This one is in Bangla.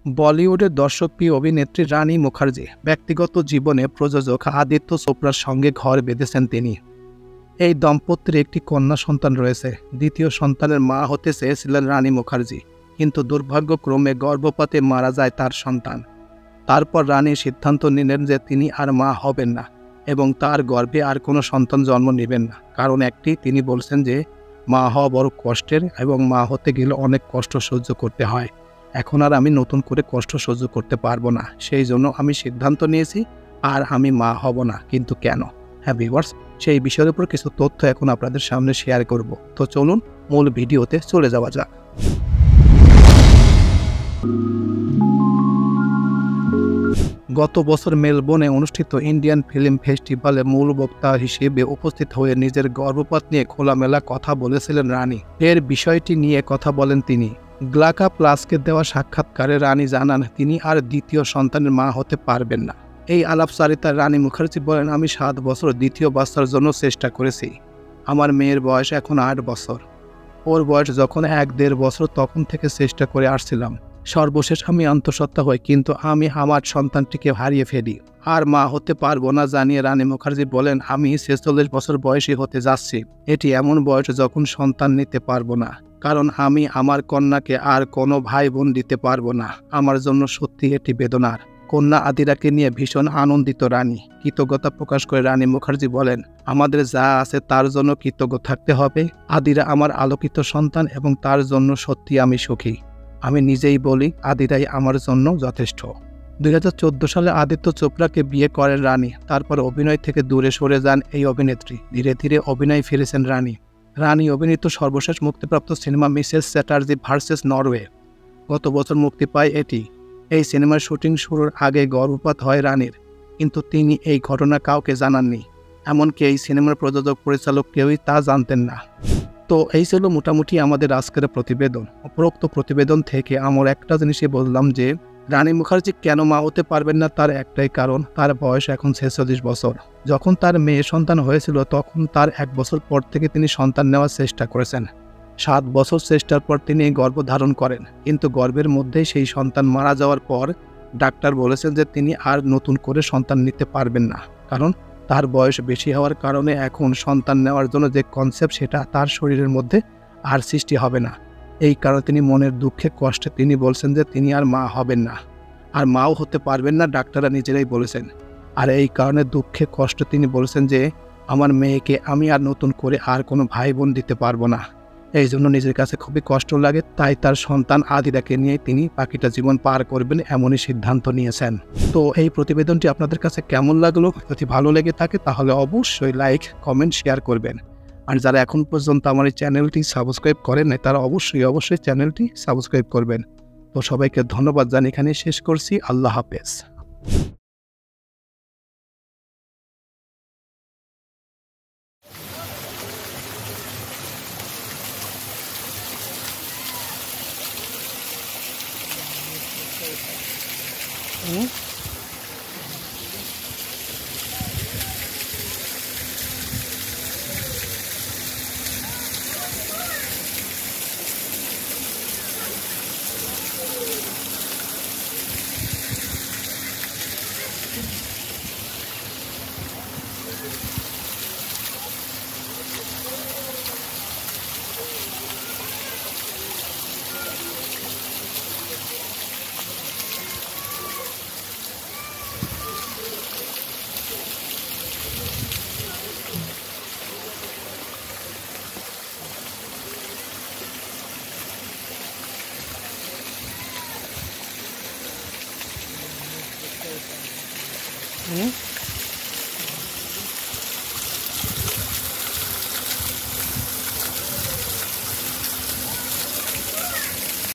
বলিউডের দর্শকপ্রিয় অভিনেত্রী রানী মুখার্জি ব্যক্তিগত জীবনে প্রযোজক আদিত্য চোপড়ার সঙ্গে ঘর বেঁধেছেন তিনি। এই দম্পতির একটি কন্যা সন্তান রয়েছে। দ্বিতীয় সন্তানের মা হতে চেয়েছিলেন রানী মুখার্জি, কিন্তু দুর্ভাগ্যক্রমে গর্ভপাতে মারা যায় তার সন্তান। তারপর রানী সিদ্ধান্ত নিলেন যে তিনি আর মা হবেন না এবং তার গর্ভে আর কোনো সন্তান জন্ম নেবেন না। কারণ একটি, তিনি বলছেন যে মা হওয়া বড় কষ্টের এবং মা হতে গেলে অনেক কষ্ট সহ্য করতে হয়। এখন আর আমি নতুন করে কষ্ট সহ্য করতে পারবো না, সেই জন্য আমি সিদ্ধান্ত নিয়েছি আর আমি মা হব না। কিন্তু কেন? হ্যাঁ ভিউয়ার্স, সেই বিষয়ের উপর কিছু তথ্য এখন আপনাদের সামনে শেয়ার করব। তো চলুন মূল ভিডিওতে চলে যাওয়া যাক। গত বছর মেলবোর্নে অনুষ্ঠিত ইন্ডিয়ান ফিল্ম ফেস্টিভ্যালে মূল বক্তা হিসেবে উপস্থিত হয়ে নিজের গর্ভপাত নিয়ে খোলামেলা কথা বলেছিলেন রানী। এর বিষয়টি নিয়ে কথা বলেন তিনি। গ্লাকা প্লাসকে দেওয়া সাক্ষাৎকারে রানী জানান তিনি আর দ্বিতীয় সন্তানের মা হতে পারবেন না। এই আলাপচারিতায় রানী মুখার্জি বলেন, আমি 7 বছর দ্বিতীয় বাচ্চার জন্য চেষ্টা করেছি। আমার মেয়ের বয়স এখন 8 বছর। ওর বয়স যখন 1-1.5 বছর তখন থেকে চেষ্টা করে আসছিলাম। সর্বশেষ আমি অন্তঃসত্ত্বা হই, কিন্তু আমি আমার সন্তানটিকে হারিয়ে ফেলি। আর মা হতে পারবো না জানিয়ে রানী মুখার্জি বলেন, আমি 46 বছর বয়সী হতে যাচ্ছি। এটি এমন বয়স যখন সন্তান নিতে পারবো না, কারণ আমি আমার কন্যাকে আর কোনো ভাই বোন দিতে পারবো না। আমার জন্য সত্যি এটি বেদনার। কন্যা আদিরাকে নিয়ে ভীষণ আনন্দিত রানী। কৃতজ্ঞতা প্রকাশ করে রানী মুখার্জি বলেন, আমাদের যা আছে তার জন্য কৃতজ্ঞ থাকতে হবে। আদিরা আমার আলোকিত সন্তান এবং তার জন্য সত্যি আমি সুখী। আমি নিজেই বলি, আদিরাই আমার জন্য যথেষ্ট। 2014 সালে আদিত্য চোপড়াকে বিয়ে করেন রানী। তারপর অভিনয় থেকে দূরে সরে যান এই অভিনেত্রী। ধীরে ধীরে অভিনয় ফিরেছেন রানী। রানী অভিনীত সর্বশেষ মুক্তিপ্রাপ্ত cinema Mrs Chatterjee versus Norway গত বছর মুক্তি পায় এটি। এই সিনেমার শুটিং শুরুর আগে গর্ভপাত হয় রানীর, কিন্তু তিনি এই ঘটনা কাউকে জানাননি। এমনকি এই সিনেমার প্রযোজক পরিচালক কেউই তা জানতেন না। তো এই ছিল মোটামুটি আমাদের আজকের প্রতিবেদন। উপরোক্ত প্রতিবেদন থেকে আমরা একটা জিনিসই বললাম যে রানী মুখার্জি কেন মা হতে পারবেন না, তার একটাই কারণ, তার বয়স এখন 46 বছর। যখন তার মেয়ে সন্তান হয়েছিল তখন তার 1 বছর পর থেকে তিনি সন্তান নেওয়ার চেষ্টা করেছেন। 7 বছর চেষ্টার পর তিনি গর্ভধারণ করেন, কিন্তু গর্ভের মধ্যেই সেই সন্তান মারা যাওয়ার পর ডাক্তার বলেছেন যে তিনি আর নতুন করে সন্তান নিতে পারবেন না, কারণ তার বয়স বেশি হওয়ার কারণে এখন সন্তান নেওয়ার জন্য যে কনসেপ্ট সেটা তার শরীরের মধ্যে আর সৃষ্টি হবে না। এই কারণে তিনি মনের দুঃখে কষ্টে তিনি বলছেন যে তিনি আর মা হবেন না, আর মাও হতে পারবেন না, ডাক্তাররা নিজেরাই বলেছেন। আর এই কারণে দুঃখে কষ্টে তিনি বলছেন যে আমার মেয়েকে আমি আর নতুন করে আর কোনো ভাই বোন দিতে পারবো না। এই জন্য নিজের কাছে খুবই কষ্ট লাগে, তাই তার সন্তান আদিরাকে নিয়ে তিনি বাকিটা জীবন পার করবেন এমনই সিদ্ধান্ত নিয়েছেন। তো এই প্রতিবেদনটি আপনাদের কাছে কেমন লাগলো? যদি ভালো লেগে থাকে তাহলে অবশ্যই লাইক, কমেন্ট, শেয়ার করবেন। আর যারা এখন পর্যন্ত আমার এই চ্যানেলটি সাবস্ক্রাইব করেন নাই তারা অবশ্যই চ্যানেলটি সাবস্ক্রাইব করবেন। তো সবাইকে ধন্যবাদ জানিয়ে এখানে শেষ করছি। আল্লাহ হাফেজ।